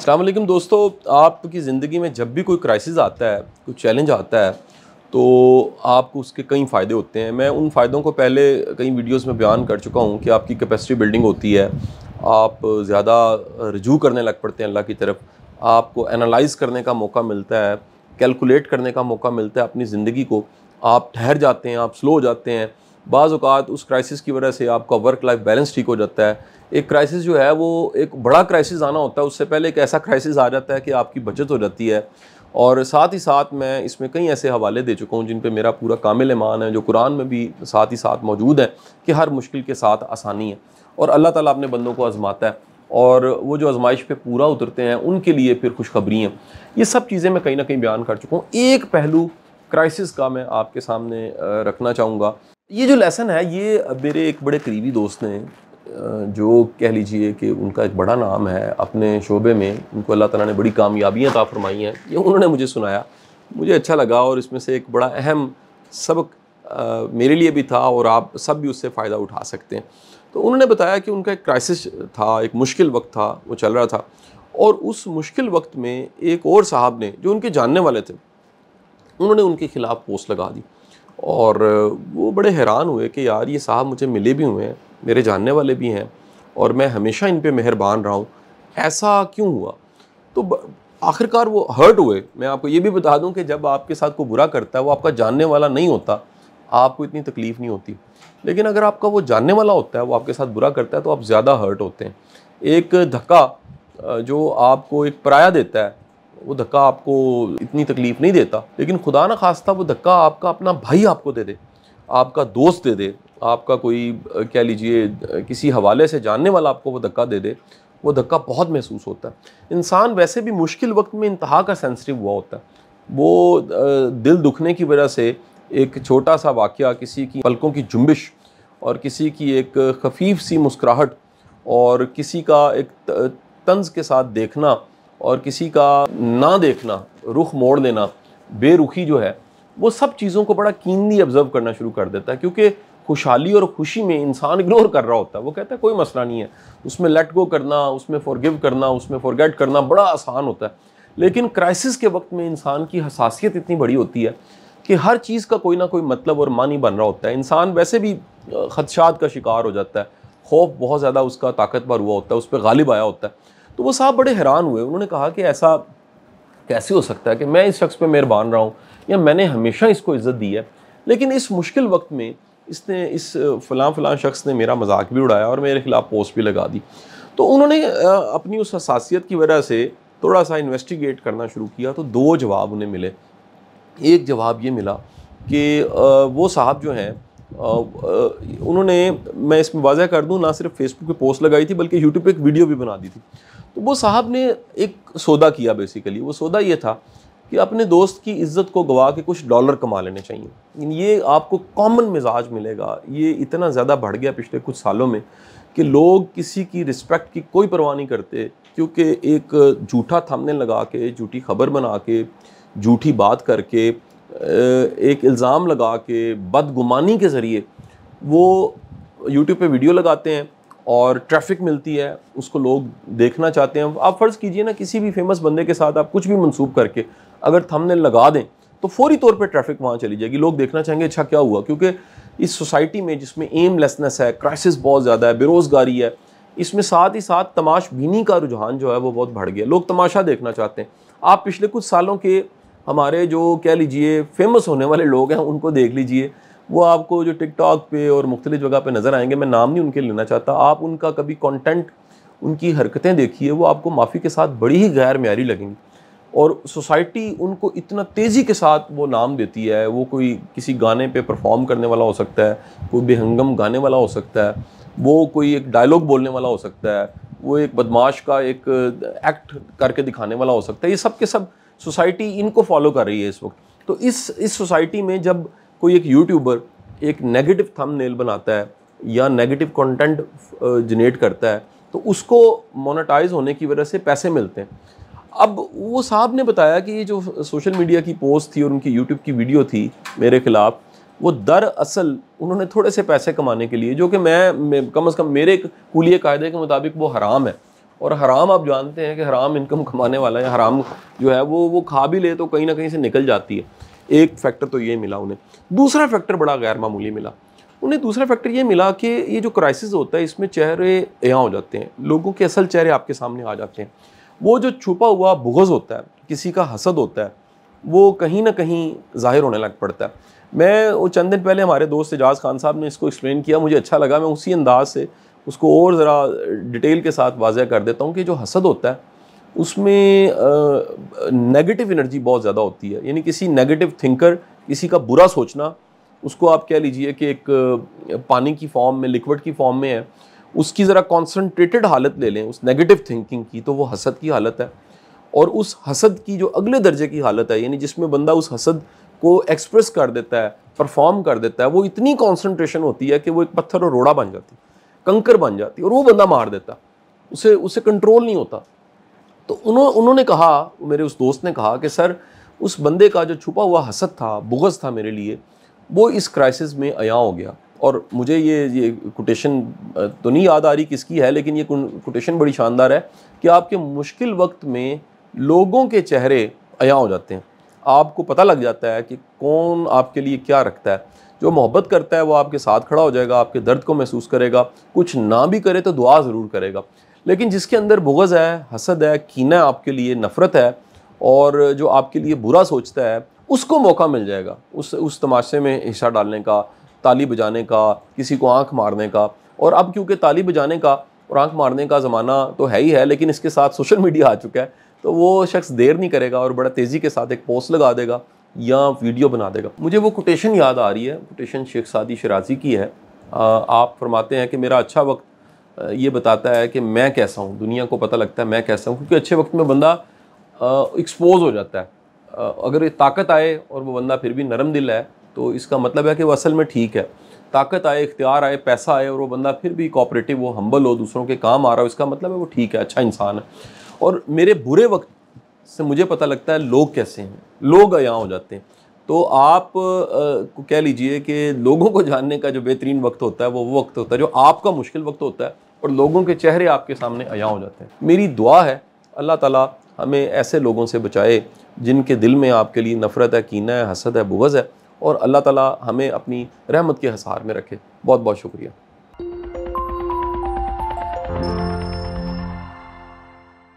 अस्सलाम वालेकुम दोस्तों, आपकी ज़िंदगी में जब भी कोई क्राइसिस आता है, कोई चैलेंज आता है, तो आपको उसके कई फ़ायदे होते हैं। मैं उन फ़ायदों को पहले कई वीडियोस में बयान कर चुका हूँ कि आपकी कैपेसिटी बिल्डिंग होती है, आप ज़्यादा रुजू करने लग पड़ते हैं अल्लाह की तरफ, आपको एनालाइज़ करने का मौका मिलता है, कैलकुलेट करने का मौका मिलता है अपनी ज़िंदगी को, आप ठहर जाते हैं, आप स्लो हो जाते हैं। बाज़ औक़ात उस क्राइसिस की वजह से आपका वर्क लाइफ बैलेंस ठीक हो जाता है। एक क्राइसिस जो है वो एक बड़ा क्राइसिस आना होता है, उससे पहले एक ऐसा क्राइसिस आ जाता है कि आपकी बचत हो जाती है। और साथ ही साथ मैं इसमें कई ऐसे हवाले दे चुका हूँ जिन पे मेरा पूरा कामिल ईमान है, जो कुरान में भी साथ ही साथ मौजूद है कि हर मुश्किल के साथ आसानी है और अल्लाह ताला अपने बंदों को आज़माता है और वो जो आजमाइश पे पूरा उतरते हैं उनके लिए फिर खुशखबरी हैं। ये सब चीज़ें मैं कहीं ना कहीं बयान कर चुका हूँ। एक पहलू क्राइसिस का मैं आपके सामने रखना चाहूँगा। ये जो लेसन है, ये मेरे एक बड़े करीबी दोस्त ने, जो कह लीजिए कि उनका एक बड़ा नाम है अपने शोबे में, उनको अल्लाह ताला ने बड़ी कामयाबियाँ अता फरमाई हैं, ये उन्होंने मुझे सुनाया। मुझे अच्छा लगा और इसमें से एक बड़ा अहम सबक मेरे लिए भी था और आप सब भी उससे फ़ायदा उठा सकते हैं। तो उन्होंने बताया कि उनका एक क्राइसिस था, एक मुश्किल वक्त था, वो चल रहा था और उस मुश्किल वक्त में एक और साहब ने, जो उनके जानने वाले थे, उन्होंने उनके ख़िलाफ़ पोस्ट लगा दी और वो बड़े हैरान हुए कि यार ये साहब मुझे मिले भी हुए हैं, मेरे जानने वाले भी हैं और मैं हमेशा इन पे मेहरबान रहा हूँ, ऐसा क्यों हुआ? तो आखिरकार वो हर्ट हुए। मैं आपको ये भी बता दूं कि जब आपके साथ कोई बुरा करता है, वो आपका जानने वाला नहीं होता, आपको इतनी तकलीफ़ नहीं होती। लेकिन अगर आपका वो जानने वाला होता है, वो आपके साथ बुरा करता है, तो आप ज़्यादा हर्ट होते हैं। एक धक्का जो आपको एक पराया देता है, वो धक्का आपको इतनी तकलीफ़ नहीं देता, लेकिन खुदा न खास्ता वो धक्का आपका अपना भाई आपको दे दे, आपका दोस्त दे दे, आपका कोई कह लीजिए किसी हवाले से जानने वाला आपको वो धक्का दे दे, वो धक्का बहुत महसूस होता है। इंसान वैसे भी मुश्किल वक्त में इंतहा का सेंसिटिव हुआ होता है। वो दिल दुखने की वजह से एक छोटा सा वाक़या, किसी की पलकों की जुम्बिश और किसी की एक खफीफ सी मुस्कुराहट और किसी का एक तंज़ के साथ देखना और किसी का ना देखना, रुख मोड़ देना, बेरुखी जो है, वो सब चीज़ों को बड़ा कीनली ऑब्ज़र्व करना शुरू कर देता है। क्योंकि खुशहाली और खुशी में इंसान इग्नोर कर रहा होता है। वो कहता है कोई मसला नहीं है, उसमें लेट गो करना, उसमें फॉरगिव करना, उसमें फॉरगेट करना बड़ा आसान होता है। लेकिन क्राइसिस के वक्त में इंसान की हसासियत इतनी बड़ी होती है कि हर चीज़ का कोई ना कोई मतलब और मानी बन रहा होता है। इंसान वैसे भी खदशात का शिकार हो जाता है, खौफ बहुत ज़्यादा उसका ताकतवर हुआ होता है, उस पर गालिब आया होता है। तो वो साहब बड़े हैरान हुए। उन्होंने कहा कि ऐसा कैसे हो सकता है कि मैं इस शख्स पे मेहरबान रहा हूँ या मैंने हमेशा इसको इज़्ज़त दी है, लेकिन इस मुश्किल वक्त में इसने, इस फ़लाँ शख्स ने मेरा मजाक भी उड़ाया और मेरे ख़िलाफ़ पोस्ट भी लगा दी। तो उन्होंने अपनी उस हसासियत की वजह से थोड़ा सा इन्वेस्टिगेट करना शुरू किया, तो दो जवाब उन्हें मिले। एक जवाब ये मिला कि वो साहब जो हैं, उन्होंने, मैं इसमें वाज़ह कर दूँ, ना सिर्फ फेसबुक पे पोस्ट लगाई थी बल्कि यूट्यूब पे एक वीडियो भी बना दी थी। तो वो साहब ने एक सौदा किया बेसिकली। वो सौदा ये था कि अपने दोस्त की इज़्ज़त को गवा के कुछ डॉलर कमा लेने चाहिए। लेकिन ये आपको कॉमन मिजाज मिलेगा, ये इतना ज़्यादा बढ़ गया पिछले कुछ सालों में कि लोग किसी की रिस्पेक्ट की कोई परवाह नहीं करते, क्योंकि एक झूठा थंबनेल लगा के, झूठी खबर बना के, झूठी बात करके, एक इल्ज़ाम लगा के, बदगुमानी के ज़रिए वो यूट्यूब पे वीडियो लगाते हैं और ट्रैफिक मिलती है, उसको लोग देखना चाहते हैं। आप फ़र्ज़ कीजिए ना, किसी भी फेमस बंदे के साथ आप कुछ भी मंसूब करके अगर थंबनेल लगा दें तो फौरी तौर पे ट्रैफिक वहाँ चली जाएगी। लोग देखना चाहेंगे अच्छा क्या हुआ, क्योंकि इस सोसाइटी में जिसमें एमलेसनेस है, क्राइसिस बहुत ज़्यादा है, बेरोज़गारी है, इसमें साथ ही साथ तमाशबीनी का रुझान जो है वो बहुत बढ़ गया। लोग तमाशा देखना चाहते हैं। आप पिछले कुछ सालों के हमारे जो कह लीजिए फेमस होने वाले लोग हैं उनको देख लीजिए, वो आपको जो टिकटॉक पे और मुख्तलिफ जगह पे नज़र आएंगे। मैं नाम नहीं उनके लेना चाहता, आप उनका कभी कंटेंट, उनकी हरकतें देखिए, वो आपको माफ़ी के साथ बड़ी ही गैर म्यारी लगेंगी और सोसाइटी उनको इतना तेज़ी के साथ वो नाम देती है। वो कोई किसी गाने पे परफॉर्म करने वाला हो सकता है, कोई बेहंगम गाने वाला हो सकता है, वो कोई एक डायलॉग बोलने वाला हो सकता है, वो एक बदमाश का एक एक्ट करके दिखाने वाला हो सकता है। ये सब के सब सोसाइटी इनको फॉलो कर रही है इस वक्त। तो इस सोसाइटी में जब कोई एक यूट्यूबर एक नेगेटिव थंबनेल बनाता है या नेगेटिव कंटेंट जनरेट करता है, तो उसको मोनेटाइज होने की वजह से पैसे मिलते हैं। अब वो साहब ने बताया कि ये जो सोशल मीडिया की पोस्ट थी और उनकी यूट्यूब की वीडियो थी मेरे ख़िलाफ़, वो दरअसल उन्होंने थोड़े से पैसे कमाने के लिए, जो कि मैं कम से कम मेरे कुलिये कायदे के मुताबिक वो हराम है, और हराम आप जानते हैं कि हराम इनकम कमाने वाला है, हराम जो है वो खा भी ले तो कहीं ना कहीं से निकल जाती है। एक फैक्टर तो ये मिला उन्हें। दूसरा फैक्टर बड़ा गैर मामूली मिला उन्हें। दूसरा फैक्टर ये मिला कि ये जो क्राइसिस होता है इसमें चेहरे यहाँ हो जाते हैं, लोगों के असल चेहरे आपके सामने आ जाते हैं। वो जो छुपा हुआ बुग़्ज़ होता है, किसी का हसद होता है, वो कहीं ना कहीं ज़ाहिर होने लग पड़ता है। मैं वो चंद दिन पहले हमारे दोस्त एजाज़ खान साहब ने इसको एक्सप्लेन किया, मुझे अच्छा लगा। मैं उसी अंदाज से उसको और ज़रा डिटेल के साथ वाज़ह कर देता हूँ कि जो हसद होता है उसमें नेगेटिव एनर्जी बहुत ज़्यादा होती है। यानी किसी नेगेटिव थिंकर, किसी का बुरा सोचना, उसको आप कह लीजिए कि एक पानी की फॉर्म में, लिक्विड की फॉर्म में है, उसकी ज़रा कॉन्सनट्रेटेड हालत ले लें उस नेगेटिव थिंकिंग की, तो वो हसद की हालत है। और उस हसद की जो अगले दर्जे की हालत है, यानी जिसमें बंदा उस हसद को एक्सप्रेस कर देता है, परफॉर्म कर देता है, वो इतनी कॉन्सनट्रेशन होती है कि वो एक पत्थर और रोड़ा बन जाती, कंकर बन जाती, और वो बंदा मार देता, उसे कंट्रोल नहीं होता। तो उन्होंने कहा, मेरे उस दोस्त ने कहा कि सर, उस बंदे का जो छुपा हुआ हसद था, बुग़्ज़ था मेरे लिए, वो इस क्राइसिस में अयां हो गया। और मुझे ये कोटेशन तो नहीं याद आ रही किसकी है, लेकिन ये कोटेशन बड़ी शानदार है कि आपके मुश्किल वक्त में लोगों के चेहरे अयां हो जाते हैं। आपको पता लग जाता है कि कौन आपके लिए क्या रखता है। जो मोहब्बत करता है वो आपके साथ खड़ा हो जाएगा, आपके दर्द को महसूस करेगा, कुछ ना भी करे तो दुआ ज़रूर करेगा। लेकिन जिसके अंदर बुग़्ज़ है, हसद है, कीना है आपके लिए, नफ़रत है, और जो आपके लिए बुरा सोचता है, उसको मौका मिल जाएगा उस तमाशे में हिस्सा डालने का, ताली बजाने का, किसी को आंख मारने का। और अब क्योंकि ताली बजाने का और आंख मारने का ज़माना तो है ही है, लेकिन इसके साथ सोशल मीडिया आ चुका है, तो वो शख्स देर नहीं करेगा और बड़ा तेज़ी के साथ एक पोस्ट लगा देगा या वीडियो बना देगा। मुझे वो कोटेशन याद आ रही है, कोटेशन शेख सादी शिराज़ी की है। आप फरमाते हैं कि मेरा अच्छा वक्त ये बताता है कि मैं कैसा हूँ, दुनिया को पता लगता है मैं कैसा हूँ, क्योंकि अच्छे वक्त में बंदा एक्सपोज हो जाता है। अगर ये ताकत आए और वो बंदा फिर भी नरम दिल है, तो इसका मतलब है कि वो असल में ठीक है। ताकत आए, इख्तियार आए, पैसा आए और वो बंदा फिर भी कोऑपरेटिव हो, हम्बल हो, दूसरों के काम आ रहा हो, इसका मतलब है वो ठीक है, अच्छा इंसान है। और मेरे बुरे वक्त से मुझे पता लगता है लोग कैसे हैं, लोग अयां हो जाते हैं। तो आप कह लीजिए कि लोगों को जानने का जो बेहतरीन वक्त होता है वो वक्त होता है जो आपका मुश्किल वक्त होता है, और लोगों के चेहरे आपके सामने अयां हो जाते हैं। मेरी दुआ है अल्लाह ताला हमें ऐसे लोगों से बचाए जिनके दिल में आपके लिए नफ़रत है, कीना है, हसद है, बुग़्ज़ है, और अल्लाह ताला हमें अपनी रहमत के हिसार में रखे। बहुत बहुत शुक्रिया।